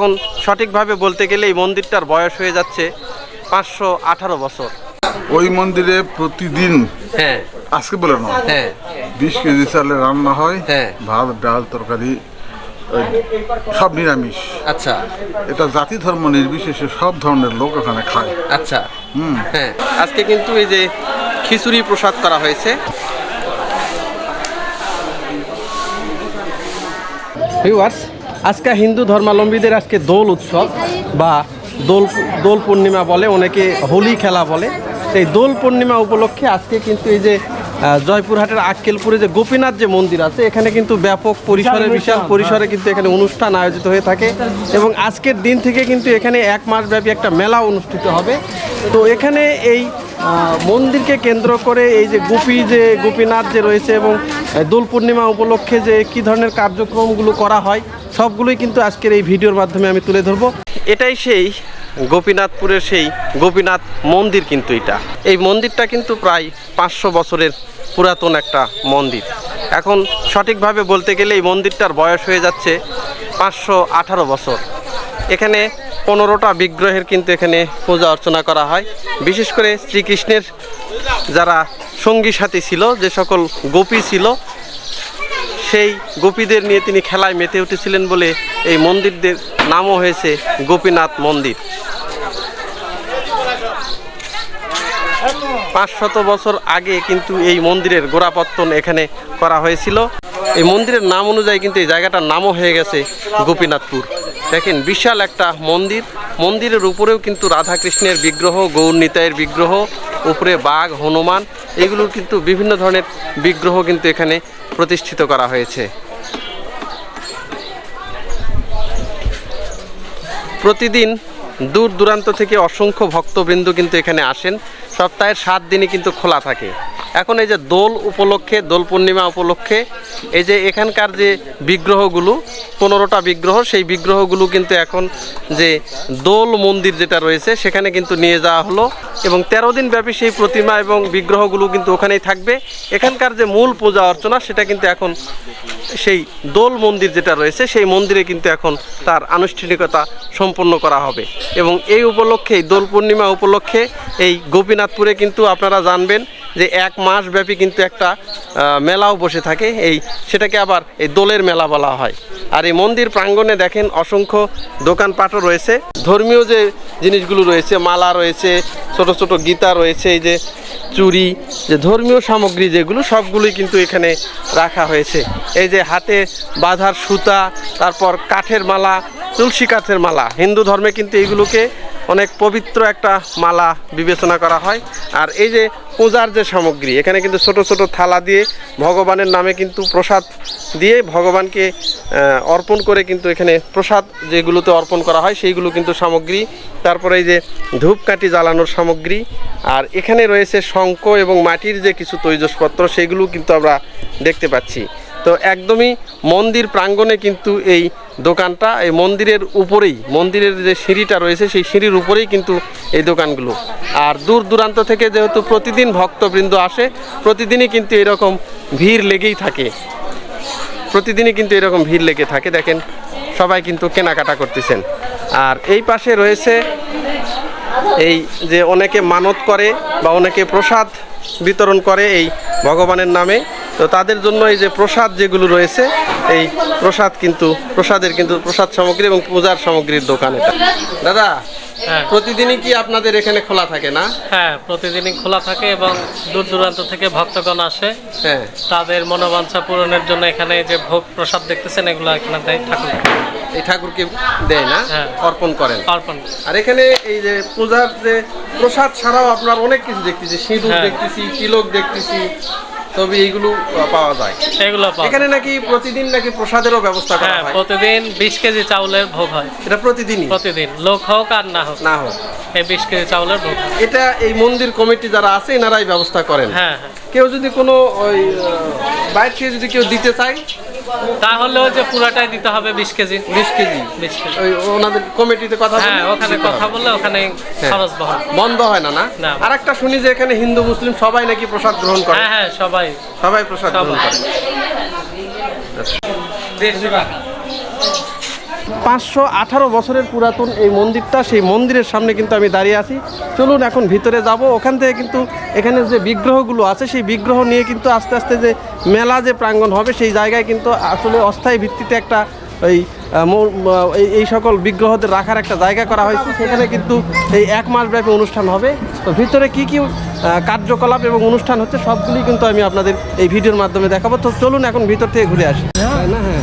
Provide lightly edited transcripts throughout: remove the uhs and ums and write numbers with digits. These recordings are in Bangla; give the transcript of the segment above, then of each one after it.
এখন সঠিকভাবে বলতে গেলে এই মন্দিরটার বয়স হয়ে যাচ্ছে 518 বছর। ওই মন্দিরে প্রতিদিন হ্যাঁ আজকে বলে না, হ্যাঁ 20 কেজি চালে রান্না হয়, হ্যাঁ। ভাত ডাল তরকারি সব নিরামিষ। আচ্ছা এটা জাতি ধর্ম নির্বিশেষে সব ধরনের লোক ওখানে খায়। আচ্ছা হ্যাঁ, আজকে কিন্তু এই যে খিচুড়ি প্রসাদ করা হয়েছে। ভিউয়ার্স, আজকে হিন্দু ধর্মাবলম্বীদের আজকে দোল উৎসব বা দোল পূর্ণিমা বলে, অনেকে হোলি খেলা বলে। সেই দোল পূর্ণিমা উপলক্ষে আজকে কিন্তু এই যে জয়পুরহাটের আক্কেলপুরে যে গোপীনাথ যে মন্দির আছে, এখানে কিন্তু ব্যাপক পরিসরে বিশাল পরিসরে কিন্তু এখানে অনুষ্ঠান আয়োজিত হয়ে থাকে এবং আজকের দিন থেকে কিন্তু এখানে 1 মাস ব্যাপী একটা মেলা অনুষ্ঠিত হবে। তো এখানে এই মন্দিরকে কেন্দ্র করে এই যে গোপীনাথ যে রয়েছে এবং দোল পূর্ণিমা উপলক্ষে যে কী ধরনের কার্যক্রমগুলো করা হয় সবগুলোই কিন্তু আজকের এই ভিডিওর মাধ্যমে আমি তুলে ধরবো। এটাই সেই গোপীনাথপুরের সেই গোপীনাথ মন্দির। কিন্তু এই মন্দিরটা কিন্তু প্রায় 500 বছরের পুরাতন একটা মন্দির। এখন সঠিকভাবে বলতে গেলে এই মন্দিরটার বয়স হয়ে যাচ্ছে 518 বছর। এখানে 15টা বিগ্রহের কিন্তু এখানে পূজা অর্চনা করা হয়। বিশেষ করে শ্রীকৃষ্ণের যারা সঙ্গী সাথী ছিল, যে সকল গোপী ছিল, সেই গোপীদের নিয়ে তিনি খেলায় মেতে উঠেছিলেন বলে এই মন্দিরদের নামও হয়েছে গোপীনাথ মন্দির। 500 বছর আগে কিন্তু এই মন্দিরের গোড়াপত্তন এখানে করা হয়েছিল। এই মন্দিরের নাম অনুযায়ী কিন্তু এই জায়গাটার নামও হয়ে গেছে গোপীনাথপুর। দেখেন বিশাল একটা মন্দির, মন্দিরের উপরেও কিন্তু রাধাকৃষ্ণের বিগ্রহ, গৌরনিতাইয়ের বিগ্রহ, উপরে বাঘ, হনুমান, এগুলোর কিন্তু বিভিন্ন ধরনের বিগ্রহ কিন্তু এখানে প্রতিষ্ঠিত করা হয়েছে। প্রতিদিন দূর দূরান্ত থেকে অসংখ্য ভক্তবৃন্দ কিন্তু এখানে আসেন। সপ্তাহের 7 দিনই কিন্তু খোলা থাকে। এখন এই যে দোল উপলক্ষে, দোল পূর্ণিমা উপলক্ষে এই যে এখানকার যে বিগ্রহগুলো, 15টা বিগ্রহ, সেই বিগ্রহগুলো কিন্তু এখন যে দোল মন্দির যেটা রয়েছে সেখানে কিন্তু নিয়ে যাওয়া হলো এবং 13 দিন ব্যাপী সেই প্রতিমা এবং বিগ্রহগুলো কিন্তু ওখানেই থাকবে। এখানকার যে মূল পূজা অর্চনা সেটা কিন্তু এখন সেই দোল মন্দির যেটা রয়েছে সেই মন্দিরে কিন্তু এখন তার আনুষ্ঠানিকতা সম্পন্ন করা হবে এবং এই উপলক্ষে, দোল পূর্ণিমা উপলক্ষে এই গোপীনাথপুরে কিন্তু আপনারা জানবেন যে 1 মাস ব্যাপী কিন্তু একটা মেলাও বসে থাকে। সেটাকে আবার এই দোলের মেলা বলা হয়। আর এই মন্দির প্রাঙ্গণে দেখেন অসংখ্য দোকানপাটও রয়েছে। ধর্মীয় যে জিনিসগুলো রয়েছে, মালা রয়েছে, ছোট ছোট গীতা রয়েছে, এই যে চুড়ি, যে ধর্মীয় সামগ্রী যেগুলো সবগুলোই কিন্তু এখানে রাখা হয়েছে। এই যে হাতে বাঁধার সুতা, তারপর কাঠের মালা, তুলসী কাঠের মালা, হিন্দু ধর্মে কিন্তু এইগুলোকে অনেক পবিত্র একটা মালা বিবেচনা করা হয়। আর এই যে পূজার যে সামগ্রী, এখানে কিন্তু ছোট ছোট থালা দিয়ে ভগবানের নামে কিন্তু প্রসাদ দিয়ে ভগবানকে অর্পণ করে কিন্তু এখানে প্রসাদ যেগুলোতে অর্পণ করা হয় সেইগুলো কিন্তু সামগ্রী। তারপরে এই যে ধূপকাঠি জ্বালানোর সামগ্রী, আর এখানে রয়েছে শঙ্খ এবং মাটির যে কিছু তৈজসপত্র, সেগুলো কিন্তু আমরা দেখতে পাচ্ছি। তো একদমই মন্দির প্রাঙ্গণে কিন্তু এই দোকানটা, এই মন্দিরের উপরেই, মন্দিরের যে সিঁড়িটা রয়েছে সেই সিঁড়ির উপরেই কিন্তু এই দোকানগুলো। আর দূর দূরান্ত থেকে যেহেতু প্রতিদিন ভক্তবৃন্দ আসে, প্রতিদিনই কিন্তু এরকম ভিড় লেগেই থাকে, প্রতিদিনই কিন্তু এরকম ভিড় লেগে থাকে। দেখেন সবাই কিন্তু কেনাকাটা করতেছেন। আর এই পাশে রয়েছে এই যে অনেকে মানত করে বা অনেকে প্রসাদ বিতরণ করে এই ভগবানের নামে। তো তাদের জন্য এই যে প্রসাদ যেগুলো রয়েছে, এই প্রসাদের কিন্তু প্রসাদ সামগ্রী এবং পূজার সামগ্রীর দোকান এটা। দাদা, প্রতিদিনই কি আপনাদের এখানে খোলা থাকে না? হ্যাঁ, প্রতিদিনই খোলা থাকে এবং দূর দূরান্ত থেকে ভক্তগণ আসে। হ্যাঁ, তাদের মনোবাঞ্ছা পূরণের জন্য এখানে যে ভোগ প্রসাদ দেখতেছেন এগুলো এখানে দেয় ঠাকুর। এই ঠাকুরকে দেয় না? হ্যাঁ, অর্পণ করেন। অর্পণ। আর এখানে এই যে পূজার যে প্রসাদ ছাড়াও আপনার অনেক কিছু দেখতেছি, সিঁদুর দেখতেছি, তিলক দেখতেছি, তবে এইগুলো পাওয়া যায়। এগুলো এখানে নাকি প্রতিদিন নাকি প্রসাদেরও ব্যবস্থা করা হয়? প্রতিদিন 20 কেজি চাউলের ভোগ হয়। এটা প্রতিদিনই? প্রতিদিন, লোক হোক আর না হোক। এই 20 কেজি চাউলের ভোগ। এটা এই মন্দির কমিটি যারা আছে এনারাই ব্যবস্থা করেন? হ্যাঁ। কেউ যদি কোনো ওই বাইরে থেকে যদি কেউ দিতে চায় তাহলে যে পুরাটাই দিতে হবে 20 কেজি। 20 কেজি ওই ওনাদের কমিটিতে কথা বলে? হ্যাঁ, ওখানে কথা বললে ওখানে খরচ বন্ধ হয় না? না। আর একটা শুনি যে এখানে হিন্দু মুসলিম সবাই নাকি প্রসাদ গ্রহণ করে? হ্যাঁ, সবাই প্রসাদ গ্রহণ করে। 518 বছরের পুরাতন এই মন্দিরটা, সেই মন্দিরের সামনে কিন্তু আমি দাঁড়িয়ে আছি। চলুন এখন ভিতরে যাব। ওখান থেকে কিন্তু এখানে যে বিগ্রহগুলো আছে সেই বিগ্রহ নিয়ে কিন্তু আস্তে আস্তে যে মেলা যে প্রাঙ্গণ হবে সেই জায়গায় কিন্তু আসলে অস্থায়ী ভিত্তিতে একটা এই সকল বিগ্রহদের রাখার একটা জায়গা করা হয়েছে। সেখানে কিন্তু এই 1 মাস ব্যাপী অনুষ্ঠান হবে। তো ভিতরে কি কি কার্যকলাপ এবং অনুষ্ঠান হচ্ছে সবগুলি কিন্তু আমি আপনাদের এই ভিডিওর মাধ্যমে দেখাবো। তো চলুন এখন ভিতর থেকে ঘুরে আসি। না হ্যাঁ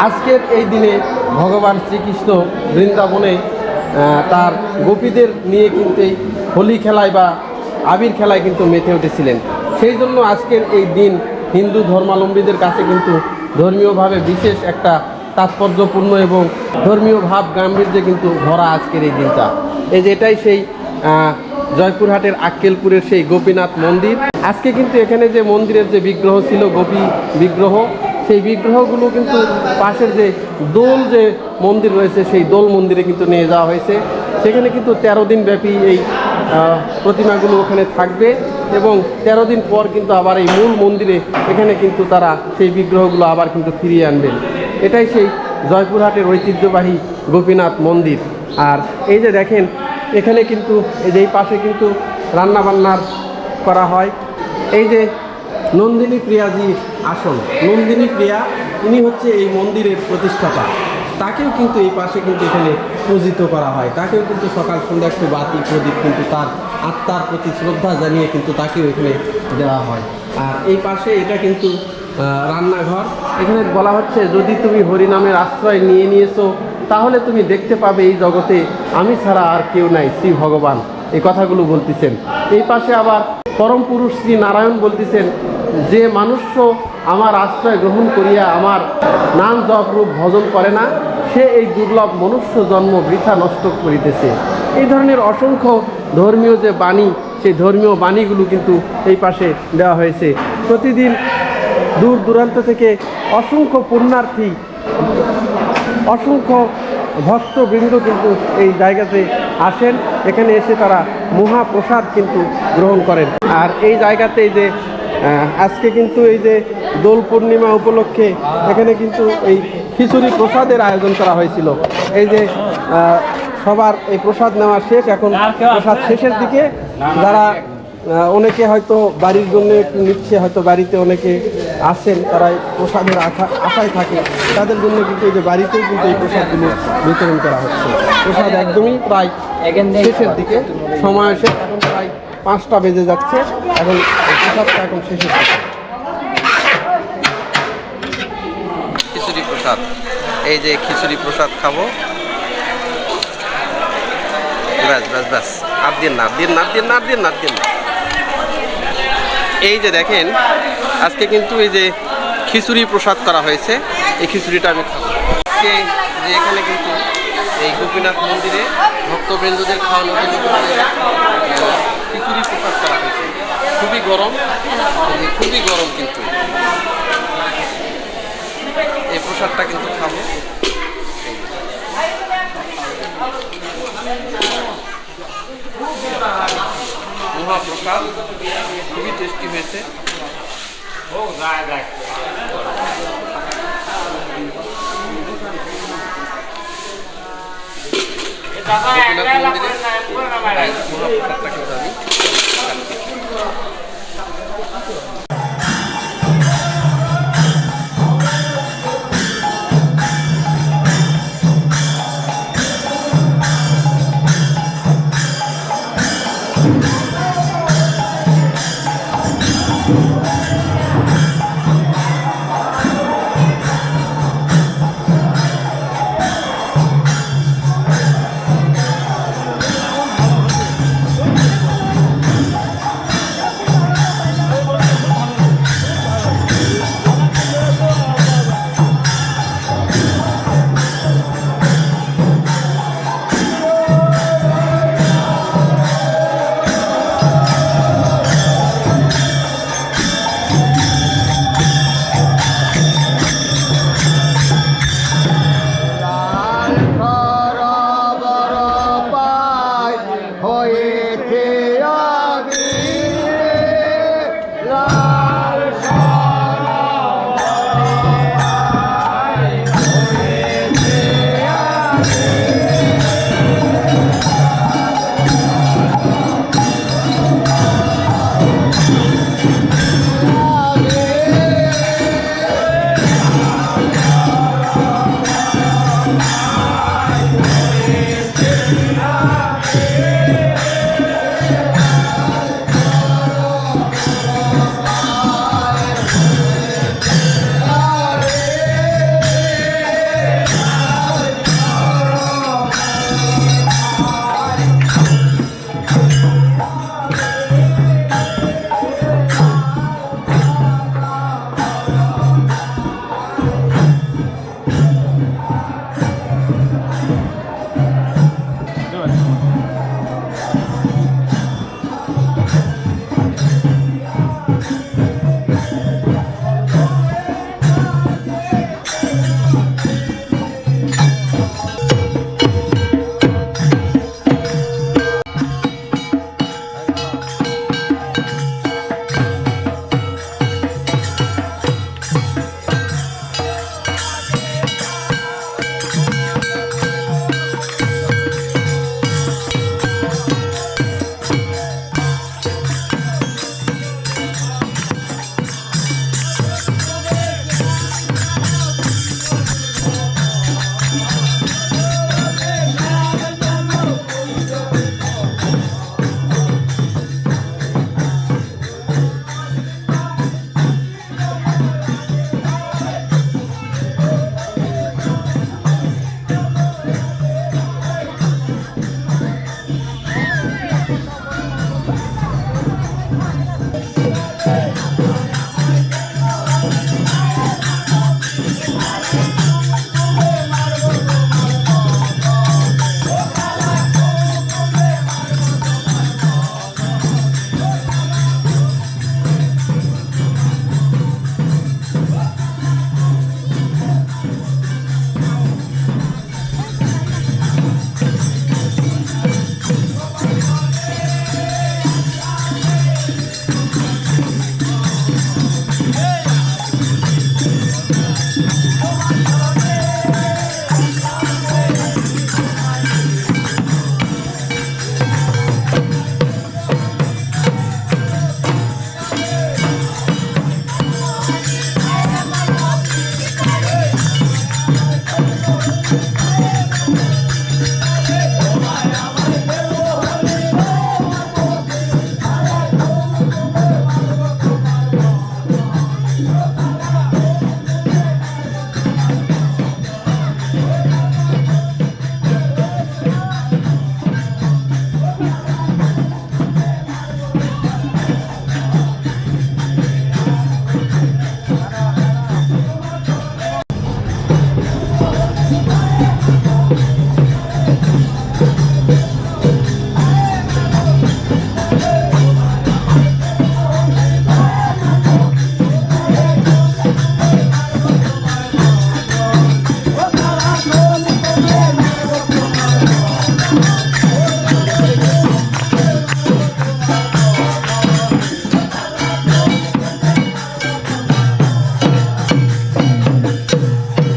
আজকের এই দিনে ভগবান শ্রীকৃষ্ণ বৃন্দাবনে তার গোপীদের নিয়ে কিন্তু এই হোলি খেলায় বা আবির খেলায় কিন্তু মেতে উঠেছিলেন। সেই জন্য আজকের এই দিন হিন্দু ধর্মাবলম্বীদের কাছে কিন্তু ধর্মীয়ভাবে বিশেষ একটা তাৎপর্যপূর্ণ এবং ধর্মীয় ভাব গাম্ভীর্যে কিন্তু ভরা আজকের এই দিনটা। এই যে এটাই সেই জয়পুরহাটের আক্কেলপুরের সেই গোপীনাথ মন্দির। আজকে কিন্তু এখানে যে মন্দিরের যে বিগ্রহ ছিল গোপী বিগ্রহ, সেই বিগ্রহগুলো কিন্তু পাশের যে দোল যে মন্দির রয়েছে সেই দোল মন্দিরে কিন্তু নিয়ে যাওয়া হয়েছে। সেখানে কিন্তু 13 দিন ব্যাপী এই প্রতিমাগুলো ওখানে থাকবে এবং 13 দিন পর কিন্তু আবার এই মূল মন্দিরে এখানে কিন্তু তারা সেই বিগ্রহগুলো আবার কিন্তু ফিরিয়ে আনবেন। এটাই সেই জয়পুরহাটের ঐতিহ্যবাহী গোপীনাথ মন্দির। আর এই যে দেখেন এখানে কিন্তু এই যে এই পাশে কিন্তু রান্নাবান্নার করা হয়। এই যে নন্দিনী প্রিয়াজি আসন, নন্দিনী প্রিয়া ইনি হচ্ছে এই মন্দিরের প্রতিষ্ঠাতা। তাকেও কিন্তু এই পাশে কিন্তু এখানে পূজিত করা হয়। তাকেও কিন্তু সকাল সন্ধ্যা একটু বাতি প্রদীপ কিন্তু তার আত্মার প্রতি শ্রদ্ধা জানিয়ে কিন্তু তাকেও এখানে দেওয়া হয়। আর এই পাশে এটা কিন্তু রান্নাঘর। এখানে বলা হচ্ছে যদি তুমি হরিনামের আশ্রয় নিয়েছো তাহলে তুমি দেখতে পাবে এই জগতে আমি ছাড়া আর কেউ নাই, শ্রী ভগবান এই কথাগুলো বলতেছেন। এই পাশে আবার পরম পুরুষ শ্রী নারায়ণ বলতেছেন যে মানুষ্য আমার আশ্রয় গ্রহণ করিয়া আমার নাম জপ রূপ ভজন করে না, সে এই দুর্লভ মনুষ্য জন্ম বৃথা নষ্ট করিতেছে। এই ধরনের অসংখ্য ধর্মীয় যে বাণী, সেই ধর্মীয় বাণীগুলো কিন্তু এই পাশে দেওয়া হয়েছে। প্রতিদিন দূর দূরান্ত থেকে অসংখ্য পুণ্যার্থী, অসংখ্য ভক্তবৃন্দ কিন্তু এই জায়গাতে আসেন। এখানে এসে তারা মহাপ্রসাদ কিন্তু গ্রহণ করেন। আর এই জায়গাতে এই যে আজকে কিন্তু এই যে দোল পূর্ণিমা উপলক্ষে এখানে কিন্তু এই খিচুড়ি প্রসাদের আয়োজন করা হয়েছিল। এই যে সবার এই প্রসাদ নেওয়া শেষ, এখন প্রসাদ শেষের দিকে। যারা অনেকে হয়তো বাড়ির জন্য একটু নিচ্ছে, হয়তো বাড়িতে অনেকে আসেন তারা প্রসাদের আশায় থাকে, তাদের জন্য কিন্তু এই যে বাড়িতেই কিন্তু এই প্রসাদগুলো বিতরণ করা হচ্ছে। প্রসাদ একদমই প্রায় শেষের দিকে, সময় এসে এখন প্রায় 5টা বেজে যাচ্ছে। এখন প্রসাদটা এখন শেষের দিকে। খিচুড়ি প্রসাদ, এই যে খিচুড়ি প্রসাদ খাবো। ব্যাস ব্যাস ব্যাস, আর দিন না, দিন না, দিন না, দিন না, দিন না। এই যে দেখেন আজকে কিন্তু এই যে খিচুড়ি প্রসাদ করা হয়েছে, এই খিচুড়িটা আমি খাবো। আজকে যে এখানে কিন্তু এই গোপীনাথ মন্দিরে ভক্তবৃন্দদের খাওয়ানোর জন্য খিচুড়ি প্রসাদ করা হয়েছে। খুবই গরম, খুবই গরম কিন্তু এই প্রসাদটা কিন্তু খাবো। মহাপ্রসাদ খুবই টেস্টি হয়েছে। মহাপ্রসাদটা কিন্তু আমি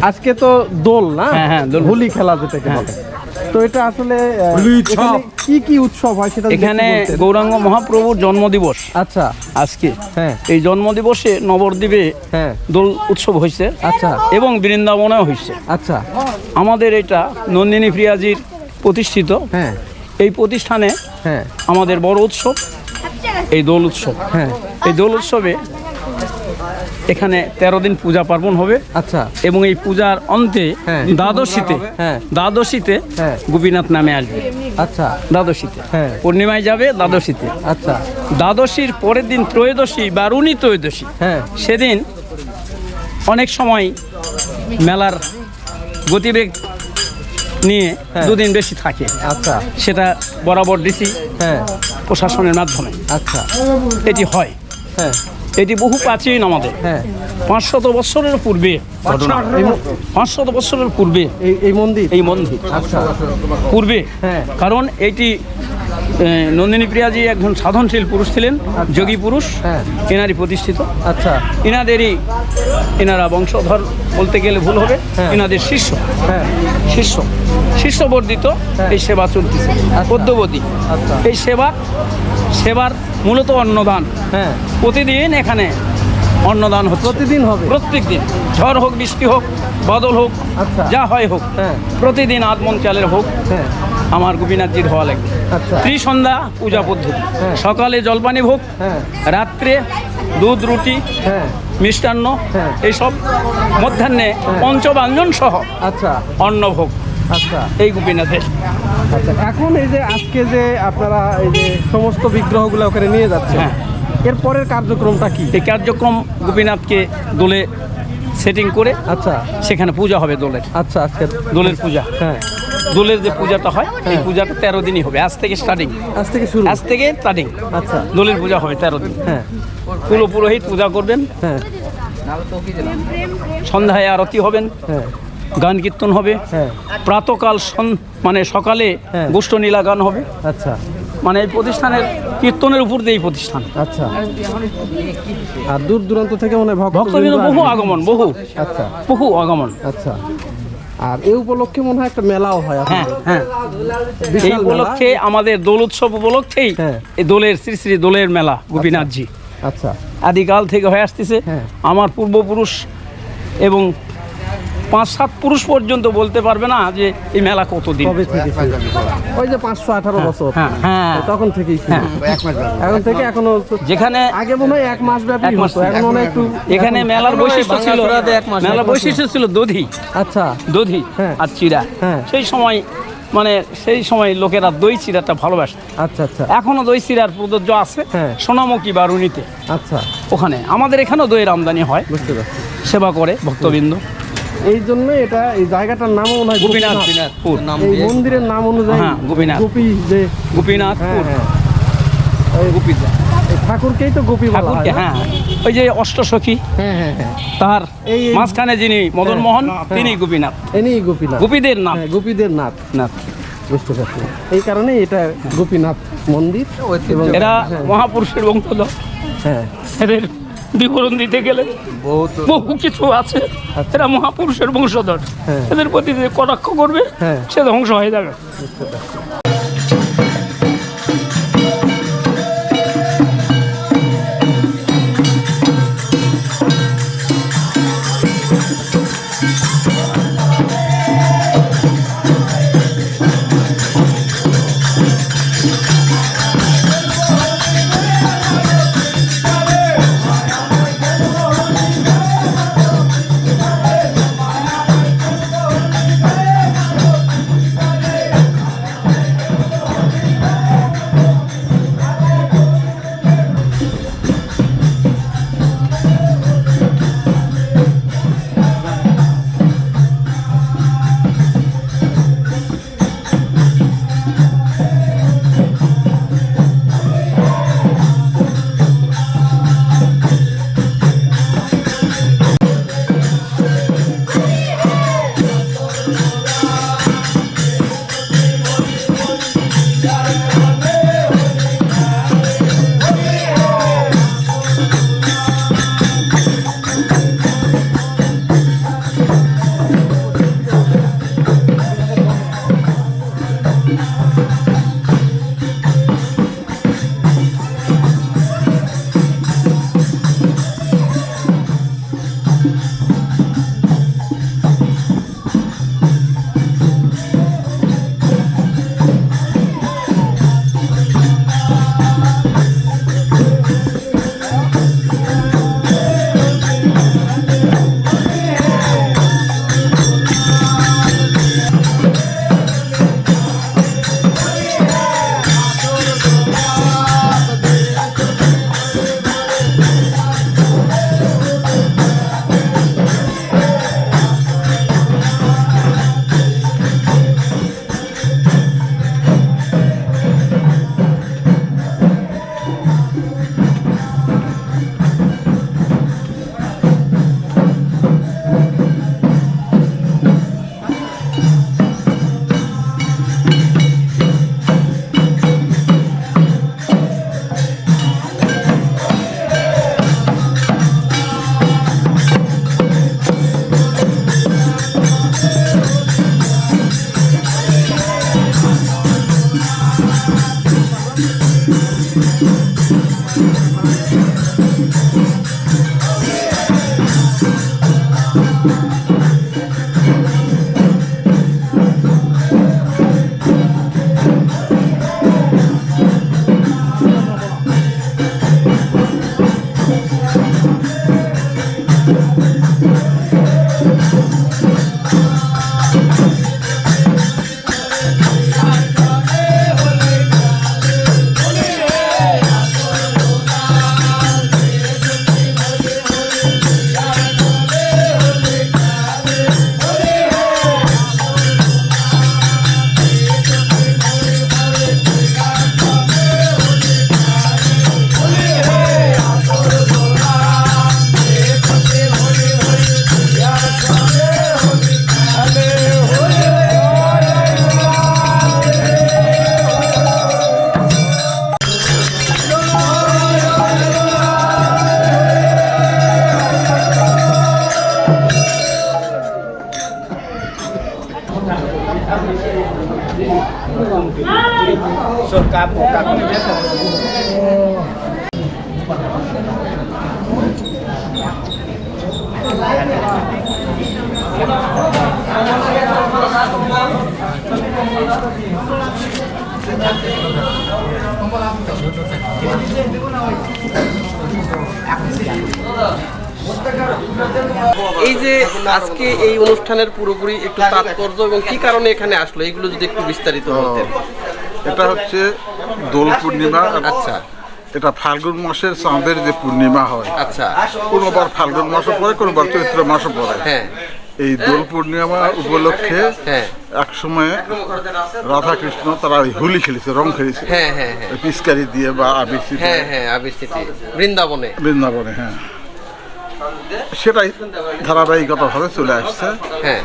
আজকে তো দোল না? হ্যাঁ, হ্যাঁ, দোল। হোলি খেলা যেটাকে বলে। তো এটা আসলে এখানে কি কি উৎসব হয় সেটা যদি এখানে একটু বলতেন। গৌরাঙ্গ মহাপ্রভুর জন্মদিবস আচ্ছা, আজকে। হ্যাঁ এই জন্মদিবসে নবদ্বীপে হ্যাঁ, দোল উৎসব হয়েছে আচ্ছা এবং বৃন্দাবনেও হয়েছে। আচ্ছা, আমাদের এটা নন্দিনী প্রিয়াজির প্রতিষ্ঠিত হ্যাঁ এই প্রতিষ্ঠানে হ্যাঁ আমাদের বড় উৎসব এই দোল উৎসব। হ্যাঁ, এই দোল উৎসবে এখানে 13 দিন পূজা পার্বণ হবে আচ্ছা এবং এই পূজার অন্তে হ্যাঁ। দ্বাদশীতে হ্যাঁ। হ্যাঁ গোপীনাথ নামে আসবে। আচ্ছা দ্বাদশীতে হ্যাঁ। পূর্ণিমায় যাবে দ্বাদশীতে। আচ্ছা দ্বাদশীর পরের দিন ত্রয়োদশী বা রুনি ত্রয়োদশী, হ্যাঁ সেদিন অনেক সময় মেলার গতিবেগ নিয়ে হ্যাঁ। দুদিন বেশি থাকে। আচ্ছা সেটা বরাবর ডিসি হ্যাঁ প্রশাসনের মাধ্যমে আচ্ছা এটি হয়। হ্যাঁ এটি বহু প্রাচীন আমাদের হ্যাঁ 500 বছরের পূর্বে ঘটনা। 500 বছরের পূর্বে এই মন্দির। এই মন্দির আচ্ছা পূর্বে, হ্যাঁ। কারণ এইটি নন্দিনী প্রিয়াজি একজন সাধনশীল পুরুষ ছিলেন, যোগী পুরুষ, হ্যাঁ। এনারই প্রতিষ্ঠিত। আচ্ছা এনারা বংশধর বলতে গেলে ভুল হবে, হ্যাঁ। এনাদের শিষ্য হ্যাঁ শিষ্যবর্ধিত হ্যাঁ। এই সেবা চলতেছে পদ্মবতী। আচ্ছা এই সেবার মূলত অন্নদান। হ্যাঁ প্রতিদিন এখানে অন্নদান হচ্ছে, প্রতিদিন হবে? প্রত্যেক দিন, ঝড় হোক, বৃষ্টি হোক, বাদল হোক, আচ্ছা। যা হয় হোক, হ্যাঁ। প্রতিদিন আধমন চালের হোক হ্যাঁ আমার গোপীনাথজির হওয়া লাগবে। আচ্ছা ত্রিসন্ধ্যা পূজা পদ্ধতি, হ্যাঁ। সকালে জলপানি ভোগ, হ্যাঁ রাত্রে দুধ রুটি হ্যাঁ মিষ্টান্ন, হ্যাঁ। এইসব মধ্যাহ্নে পঞ্চব্যঞ্জন সহ আচ্ছা অন্নভোগ আচ্ছা এই গোপীনাথের। আচ্ছা এখন এই যে আজকে যে আপনারা এই যে সমস্ত বিগ্রহগুলো ওখানে নিয়ে যাচ্ছেন, হ্যাঁ। এর পরের কার্যক্রমটা কি? এই কার্যক্রম গোপীনাথকে দোলে সেটিং করে আচ্ছা সেখানে পূজা হবে দোলের। আচ্ছা আজকে দোলের পূজা, হ্যাঁ দোলের যে পূজাটা হয় এই হ্যাঁ। পূজাটা 13 দিনই হবে। আজ থেকে স্টার্টিং, আজ থেকে শুরু। আজ থেকে স্টার্টিং আচ্ছা দোলের পূজা হবে 13 দিন। হ্যাঁ কুল পুরোহিত পূজা করবেন, হ্যাঁ সন্ধ্যায় আরতি হবেন, হ্যাঁ গান কীর্তন হবে, হ্যাঁ প্রাতকাল মানে সকালে হ্যাঁ। গোষ্ঠ নীলা গান হবে। আচ্ছা মানে এই প্রতিষ্ঠানের কীর্তনের উপর দিয়ে এই প্রতিষ্ঠান। আচ্ছা আর দূর দূরান্ত থেকে মনে হয় ভক্তবৃন্দ বহু আগমন, আচ্ছা বহু আগমন। আচ্ছা আর এই উপলক্ষে মনে হয় একটা মেলাও হয় হ্যাঁ আপনাদের? হ্যাঁ, এই বিশাল মেলা? উপলক্ষে আমাদের দোল উৎসব উপলক্ষেই হ্যাঁ। এই দোলের শ্রী শ্রী দোলের মেলা গোপীনাথজি আচ্ছা আদিকাল থেকে হয়ে আসতেছে। হ্যাঁ। আমার পূর্বপুরুষ এবং 5-7 পুরুষ পর্যন্ত বলতে পারবে না যে এই মেলা কতদিন। কবে থেকে ছিল? ওই যে 518 বছর হ্যাঁ হ্যাঁ, তখন থেকেই ছিল। হ্যাঁ। এখন থেকে এখনো যেখানে আগে মনে হয় 1 মাস ব্যাপী এক মাস হতো, এখন মনে হয় একটু এখানে মেলার বৈশিষ্ট্য ছিল, মেলার বৈশিষ্ট্য ছিল দধি আচ্ছা দধি হ্যাঁ। আর চিড়া। হ্যাঁ। সেই সময় লোকেরা দই চিড়াটা ভালোবাসে। আচ্ছা আচ্ছা এখনো দই চিড়ার প্রযোজ্য আছে হ্যাঁ। সোনামুখী বা রুনিতে। আচ্ছা ওখানে আমাদের এখানেও দইয়ের আমদানি হয়, বুঝতে পারছি। সেবা করে ভক্তবৃন্দ। এই জন্য এটা এই জায়গাটার নামও মনে হয় গোপীনাথপুর, এই মন্দিরের নাম অনুযায়ী হ্যাঁ, গোপীনাথ। গোপী যে গোপীনাথপুর, হ্যাঁ হ্যাঁ গোপীদা এই ঠাকুরকেই তো গোপী বলা হয় ঠাকুরকে। না? হ্যাঁ, ওই যে অষ্টসখী, হ্যাঁ হ্যাঁ হ্যাঁ তার এই- মাঝখানে যিনি মদন মোহন, তিনি গোপীনাথ, এনেই গোপীনাথ, গোপীদের নাম। হ্যাঁ, গোপীদের নাথ। নাথ। বুঝতে পারছি, এই কারণেই এটা গোপীনাথ মন্দির। এবং এরা হ্যাঁ, মহাপুরুষের বংশধর। হ্যাঁ এদের বিবরণ দিতে গেলে বহু কিছু আছে। এরা মহাপুরুষের বংশধর, হ্যাঁ। এদের প্রতি যে কটাক্ষ করবে হ্যাঁ। সে ধ্বংস হয়ে যাবে। বুঝতে পারছি। এই যে আজকে এই অনুষ্ঠানের পুরোপুরি একটু তাৎপর্য এবং কি কারণে এখানে আসলো এগুলো যদি একটু বিস্তারিত বলতেন। এটা হচ্ছে দোল পূর্ণিমা। আচ্ছা, এটা ফাল্গুন মাসের চাঁদের যে পূর্ণিমা হয়। আচ্ছা, কোনোবার ফাল্গুন মাসে পড়ে, কোনোবার চৈত্র মাসে পড়ে। হ্যাঁ, এই দোল পূর্ণিমা উপলক্ষে হ্যাঁ, এক সময় রাধা কৃষ্ণ তারা ওই হোলি খেলেছে, রং খেলেছে, হ্যাঁ, হ্যাঁ, হ্যাঁ, পিচকারি দিয়ে বা আবির দিয়ে, হ্যাঁ, হ্যাঁ, আবির সিটি বৃন্দাবনে, বৃন্দাবনে। হ্যাঁ, সেটাই ধারাবাহিকতাভাবে চলে আসছে। হ্যাঁ,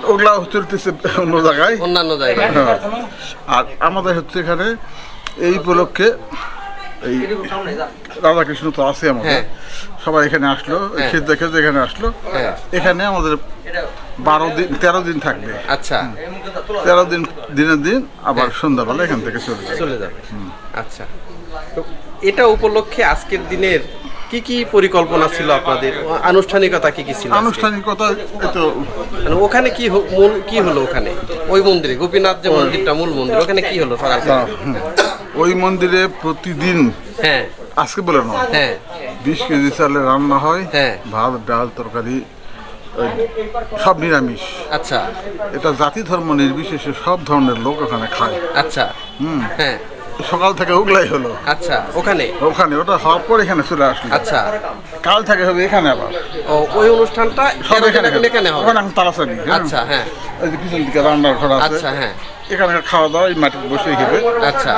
ওগুলা চলতেছে অন্য জায়গায়, অন্যান্য জায়গায়। হ্যাঁ। আর আমাদের হচ্ছে এখানে এই উপলক্ষে এই রাধাকৃষ্ণ তো আছে আমাদের, হ্যাঁ। সবাই এখানে আসলো, হ্যাঁ। শীত দেখে যে এখানে আসলো। হ্যাঁ। এখানে আমাদের 13 দিন থাকবে। আচ্ছা, 13 দিন, দিনের দিন আবার সন্ধ্যাবেলা এখান থেকে চলে যাবে। আচ্ছা, তো এটা উপলক্ষে আজকের দিনের কি কি পরিকল্পনা ছিল আপনাদের, আনুষ্ঠানিকতা কি কি ছিল? আনুষ্ঠানিকতা তো মানে ওখানে কি মূল কি হলো ওখানে ওই মন্দিরে, গোপীনাথ যে মন্দিরটা মূল মন্দির, ওখানে কি হলো সকাল থেকে? ওই মন্দিরে প্রতিদিন, হ্যাঁ, আজকে বলে নয়, হ্যাঁ, 20 কেজি চালের রান্না হয়, হ্যাঁ। ভাত, ডাল, তরকারি, সব নিরামিষ। আচ্ছা, এটা জাতি ধর্ম নির্বিশেষে সব ধরনের লোক ওখানে খায়। আচ্ছা, হ্যাঁ, সকাল থেকে ওগুলাই হলো। আচ্ছা, ওখানে ওটা হওয়ার পর এখানে চলে আসলো। আচ্ছা, কাল থেকে হবে এখানে আবার ও ওই অনুষ্ঠানটা সব এখানে এখানে হবে। ওখানে এখন তালাচানি। আচ্ছা, হ্যাঁ, এই যে পিছন দিকে রান্নার ঘর আছে। আচ্ছা, হ্যাঁ, এখানে খাওয়া দাওয়া এই মাটিতে বসে খেবে। আচ্ছা,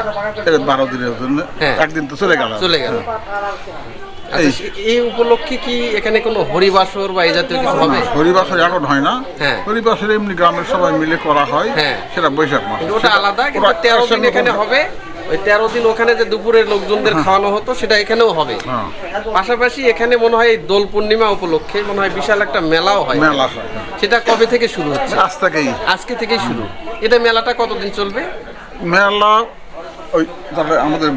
12 দিনের জন্য। হ্যাঁ। একদিন তো চলে গেল। আচ্ছা, এই উপলক্ষে কি এখানে কোনো হরিবাসর বা এই জাতীয় কিছু হবে? হরিবাসর এখন হয় না। হ্যাঁ। হরিবাসর এমনি গ্রামের সবাই মিলে করা হয়। হ্যাঁ। সেটা বৈশাখ মাস। ওটা আলাদা, কিন্তু 13 দিন এখানে হবে। ওই 13 দিন ওখানে যে দুপুরের লোকজনদের খাওয়ানো হতো সেটা এখানেও হবে। হ্যাঁ। পাশাপাশি এখানে মনে হয় এই দোল পূর্ণিমা উপলক্ষে মনে হয় বিশাল একটা মেলাও হয়। মেলা হয়। সেটা কবে থেকে শুরু হচ্ছে? আজ থেকেই। আজকে থেকেই শুরু। এটা মেলাটা কতদিন চলবে? মেলা ওই তাহলে আমাদের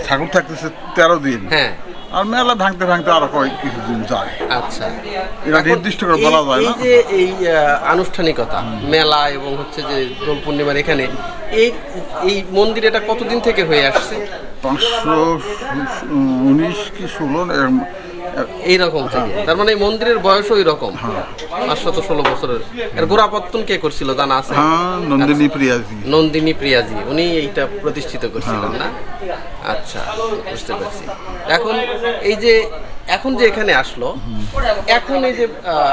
ঠাকুর থাকতেছে 13 দিন। হ্যাঁ। আর মেলা ভাঙতে ভাঙতে আরো কিছুদিন যায়। আচ্ছা, এটা নির্দিষ্ট করে বলা যায় এই না। যে এই আনুষ্ঠানিকতা মেলা এবং হচ্ছে যে দোল পূর্ণিমার এখানে এই মন্দির এটা কতদিন থেকে হয়ে আসছে? 519 কি 16 এইরকম থেকে। তার মানে এই মন্দিরের বয়স ওই রকম 516 বছরের। এর গোড়াপত্তন কে করছিল জানা আছে? হ্যাঁ, নন্দিনী প্রিয়াজি। নন্দিনী প্রিয়াজি উনি এইটা প্রতিষ্ঠিত করছিলেন না? আচ্ছা, বুঝতে পারছি। এখন যে এখানে আসলো, এখন এই যে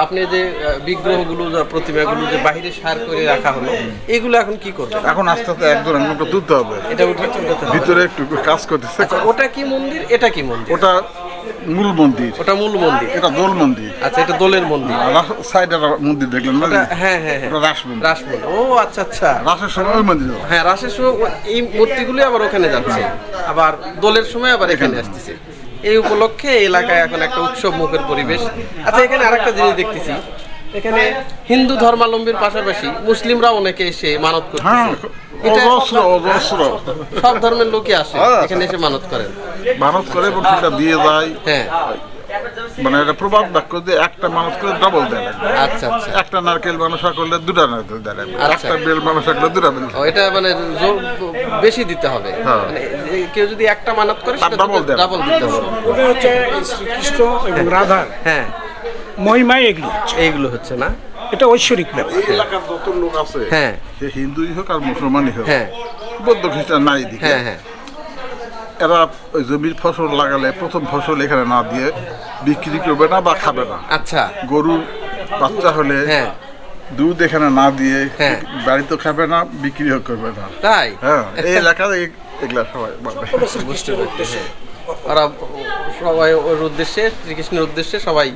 আপনি যে বিগ্রহগুলো বা প্রতিমাগুলো যে বাইরে সার করে রাখা হলো, এগুলো এখন কি করবে? এখন আস্তে আস্তে একজন একজনকে তুলতে হবে। এটা উঠে তুলতে হবে। ভিতরে একটু কাজ করতেছে। আচ্ছা, ওটা কি মন্দির, এটা কি মন্দির? ওটা মূল মন্দির। ওটা মূল মন্দির। এটা দোল মন্দির। আচ্ছা, এটা দোলের মন্দির। সাইডে মন্দির দেখলেন না? হ্যাঁ, হ্যাঁ, হ্যাঁ, ওটা রাস মন্দির। রাস মন্দির। ও আচ্ছা, আচ্ছা। রাসের সময় ওই মন্দির। হ্যাঁ, রাসের সময় এই মূর্তিগুলো আবার ওখানে যাচ্ছে, আবার দোলের সময় আবার এখানে আসতেছে। এই উপলক্ষে এই এলাকায় এখন একটা উৎসব মুখের পরিবেশ। আচ্ছা, এখানে আরেকটা জিনিস দেখতেছি, এখানে হিন্দু ধর্মাবলম্বীর পাশাপাশি মুসলিমরা অনেকে এসে মানত হ্যাঁ, করতেছে। এটা অজস্র অজস্র সব ধর্মের লোকই আসে হ্যাঁ। এখানে এসে মানত করেন। মানত করে এবং সেটা দিয়ে যায়। হ্যাঁ, মানে এটা প্রবাদ বাক্য যে একটা মানুষ করে ডবল দেয় লাগবে। আচ্ছা আচ্ছা। একটা নারকেল মানুষা করলে দুটা নারকেল দেয় লাগবে। আচ্ছা। একটা বেল মানুষা করলে দুটা বেল। ও, এটা মানে বেশি দিতে হবে। হ্যাঁ। মানে কেউ যদি একটা মানত করে তার double দেবে। ডাবল দিতে হবে। ওটা হচ্ছে শ্রীকৃষ্ণ এবং রাধার হ্যাঁ, মহিমায় এগুলো হচ্ছে। এইগুলো হচ্ছে না। এটা ঐশ্বরিক ব্যাপার। এই এলাকার যত লোক আছে, হ্যাঁ সে হিন্দুই হোক আর মুসলমানই হোক, হ্যাঁ বৌদ্ধ খ্রিস্টান নাই দিকে, হ্যাঁ হ্যাঁ এরা ওই জমির ফসল লাগালে প্রথম ফসল এখানে না দিয়ে বিক্রি করবে না বা খাবে না। আচ্ছা। গরু বাচ্চা হলে হ্যাঁ, দুধ এখানে না দিয়ে হ্যাঁ। বাড়িতে খাবে না, বিক্রিও করবে না। তাই? হ্যাঁ, এই এলাকার এগুলা সবাই মানে বুঝতে পারছি। ওরা সবাই ওর উদ্দেশ্যে, শ্রীকৃষ্ণের উদ্দেশ্যে সবাই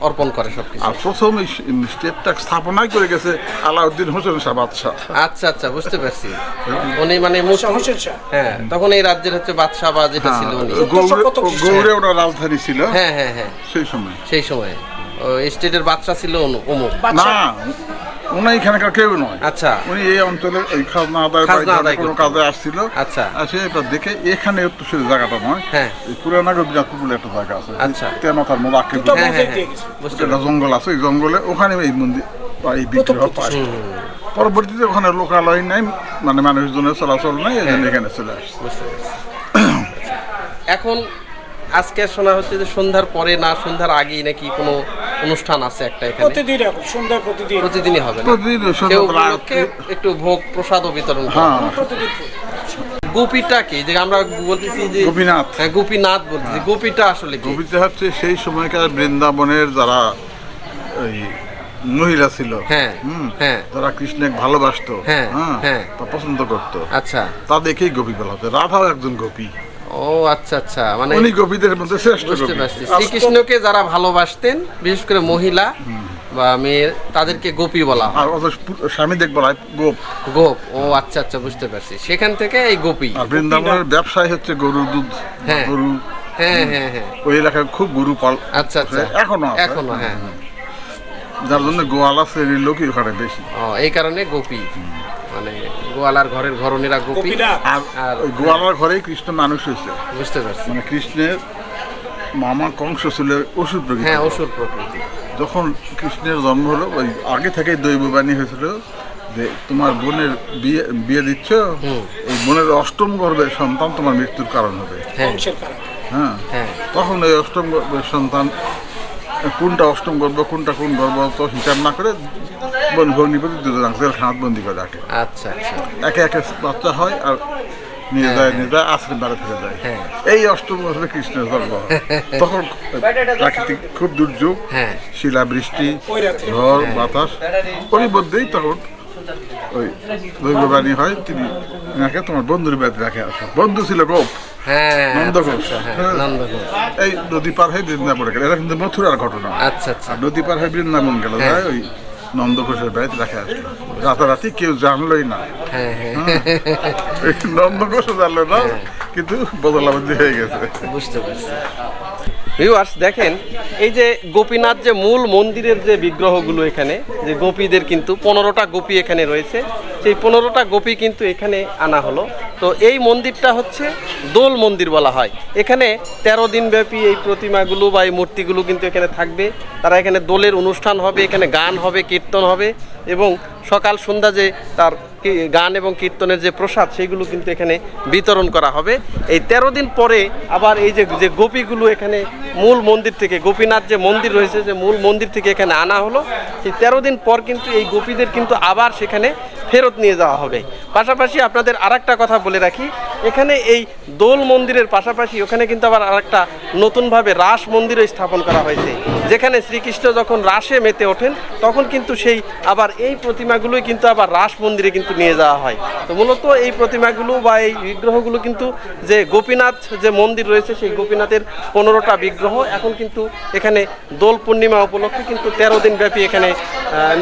অর্পণ করে সবকিছু। আর প্রথম এই স্টেটটা স্থাপনাই করে গেছে আলাউদ্দিন হোসেন শাহ বাদশাহ। আচ্ছা আচ্ছা, বুঝতে পারছি। উনি মানে হোসেন শাহ। হ্যাঁ, তখন এই রাজ্যের হচ্ছে বাদশাহ বা যেটা ছিল উনি। গৌড়ে ওনার রাজধানী ছিল হ্যাঁ হ্যাঁ হ্যাঁ, সেই সময়। সেই সময় স্টেটের বাদশাহ ছিল অমুক। না, উনি এখানকার কেউ নয়। আচ্ছা। উনি এই অঞ্চলের এই খাজনা আদায় কোনো কাজে আসছিল। আচ্ছা। আসে এটা দেখে এখানে উত্তরসূরি জায়গাটা নয়, হ্যাঁ। এই পুরানাগর দিনাজপুর বলে একটা জায়গা আছে। আচ্ছা। তেমাথার মোবাক্কে দুটো হ্যাঁ হ্যাঁ মসজিদ দিয়ে গেছে। বুঝতে একটা জঙ্গল আছে, ওই জঙ্গলে ওখানে এই মন্দির বা এই বিগ্রহ পায়। পরবর্তীতে ওখানে লোকালয় নাই, মানে মানুষজনের চলাচল নাই, এই জন্য এখানে চলে আসছে। বুঝতে পারছি। এখন আজকে শোনা হচ্ছে যে সন্ধ্যার পরে না সন্ধ্যার আগেই নাকি কোনো অনুষ্ঠান আছে একটা এখানে। প্রতিদিন এখন সন্ধ্যায় প্রতিদিন প্রতিদিনই হবে না? প্রতিদিন কেউ সন্ধ্যা উপলক্ষে একটু ভোগ প্রসাদও বিতরণ করে। হ্যাঁ, প্রতিদিন গোপীটা কি, যে আমরা বলতেছি যে গোপীনাথ। হ্যাঁ, গোপীনাথ বলতেছি, গোপীটা আসলে কি? কবিতা হচ্ছে সেই সময়কার বৃন্দাবনের যারা ওই মহিলা ছিল, হ্যাঁ, হুম, হ্যাঁ। যারা কৃষ্ণকে ভালোবাসতো, হ্যাঁ, হ্যাঁ। তা পছন্দ করতো, আচ্ছা। তাদেরকেই গোপী বলা হতো। রাধাও একজন গোপী, ও আচ্ছা আচ্ছা, মানে উনি গোপীদের মধ্যে শ্রেষ্ঠ বুঝতে গোপী। পারছি। শ্রীকৃষ্ণকে যারা ভালোবাসতেন, বিশেষ করে মহিলা বা মেয়ের, তাদেরকে গোপী বলা হয়। আর অত স্বামী দেখবো গোপ। গোপ, ও আচ্ছা আচ্ছা, বুঝতে পারছি। সেখান থেকে এই গোপী। আর বৃন্দাবনের ব্যবসায় হচ্ছে গরুর দুধ, হ্যাঁ। গরু। হ্যাঁ হ্যাঁ হ্যাঁ, ওই এলাকায় খুব গরু পাল আচ্ছা আচ্ছা, এখনো আছে। এখনো, হ্যাঁ। যার জন্য গোয়ালা শ্রেণীর লোকই ওখানে বেশি। ও, এই কারণে গোপী, মানে গোয়ালার ঘরের ঘরণীরা গোপী। গোপীরা। আর আর ওই গোয়ালার ঘরেই কৃষ্ণ মানুষ হয়েছে। বুঝতে পারছি। মানে কৃষ্ণের মামা কংস ছিল অসুর প্রকৃতি। হ্যাঁ, অসুর প্রকৃতি। যখন কৃষ্ণের জন্ম হলো, ওই আগে থেকেই দৈববাণী হয়েছিল যে তোমার বোনের বিয়ে দিচ্ছ, এই বোনের অষ্টম গর্ভের সন্তান তোমার মৃত্যুর কারণ হবে। হ্যাঁ বংশের কারণে। হ্যাঁ, হ্যাঁ, তখন ওই অষ্টম গর্ভের সন্তান কোনটা অষ্টম গর্ভ কোনটা কোন গর্ভ তো হিসাব না করে বোন ভগ্নিপতি দুজন জেলখানাত বন্দি করে রাখে। আচ্ছা আচ্ছা, একে একে বাচ্চা হয় আর নিয়ে যায় আশ্রম বাড়ি ফিরে যায়। হ্যাঁ। এই অষ্টম গর্ভে কৃষ্ণের জন্ম। তখন প্রাকৃতিক খুব দুর্যোগ, হ্যাঁ। শিলাবৃষ্টি, ওই রাতে। ঝড় বাতাস, ওর মধ্যেই তখন ওই দৈববাণী হয়, তিনি এনাকে তোমার বন্ধুর বাড়িতে রাখে আসো। বন্ধু ছিল গোপ, হ্যাঁ, নন্দঘোষ। আচ্ছা, হ্যাঁ, হ্যাঁ। নন্দঘোষ। এই নদী পার হয়ে বৃন্দাবনে গেল, এটা কিন্তু মথুরার ঘটনা। আচ্ছা আচ্ছা, আর নদী পার হয়ে বৃন্দাবন গেল, হ্যাঁ। যায় ওই নন্দঘোষের বাড়িতে রাখে আসলো। রাতারাতি কেউ জানলোই না, হ্যাঁ হ্যাঁ, এই নন্দঘোষও জানলো না, কিন্তু বদলাবন্দি হয়ে গেছে। বুঝতে পারছি। ভিউয়ার্স দেখেন, এই যে গোপীনাথ যে মূল মন্দিরের যে বিগ্রহগুলো এখানে, যে গোপীদের কিন্তু 15টা গোপী এখানে রয়েছে, সেই 15টা গোপী কিন্তু এখানে আনা হলো। তো এই মন্দিরটা হচ্ছে দোল মন্দির বলা হয়। এখানে 13 দিন ব্যাপী এই প্রতিমাগুলো বা এই মূর্তিগুলো কিন্তু এখানে থাকবে। তারা এখানে দোলের অনুষ্ঠান হবে, এখানে গান হবে, কীর্তন হবে, এবং সকাল সন্ধ্যা যে তার গান এবং কীর্তনের যে প্রসাদ, সেইগুলো কিন্তু এখানে বিতরণ করা হবে। এই 13 দিন পরে আবার এই যে গোপীগুলো এখানে মূল মন্দির থেকে, গোপীনাথ যে মন্দির রয়েছে, যে মূল মন্দির থেকে এখানে আনা হলো, সেই 13 দিন পর কিন্তু এই গোপীদের কিন্তু আবার সেখানে ফেরত নিয়ে যাওয়া হবে। পাশাপাশি আপনাদের আরেকটা কথা বলে রাখি, এখানে এই দোল মন্দিরের পাশাপাশি ওখানে কিন্তু আবার আরেকটা নতুনভাবে রাস মন্দিরও স্থাপন করা হয়েছে, যেখানে শ্রীকৃষ্ণ যখন রাসে মেতে ওঠেন তখন কিন্তু সেই আবার এই প্রতিমাগুলোই কিন্তু আবার রাস মন্দিরে কিন্তু নিয়ে যাওয়া হয়। তো মূলত এই প্রতিমাগুলো বা এই বিগ্রহগুলো কিন্তু যে গোপীনাথ যে মন্দির রয়েছে, সেই গোপীনাথের 15টা বিগ্রহ এখন কিন্তু এখানে দোল পূর্ণিমা উপলক্ষে কিন্তু 13 দিন ব্যাপী এখানে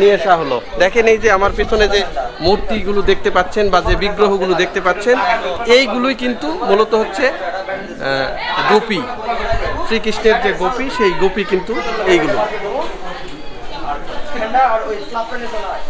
নিয়ে আসা হলো। দেখেন, এই যে আমার পিছনে যে মূর্তিগুলো দেখতে পাচ্ছেন বা যে বিগ্রহগুলো দেখতে পাচ্ছেন, এইগুলোই কিন্তু মূলত হচ্ছে গোপী, শ্রীকৃষ্ণের যে গোপী, সেই গোপী কিন্তু এইগুলো। ঠান্ডা আর ওই স্লাব প্যান্টে চলা হয়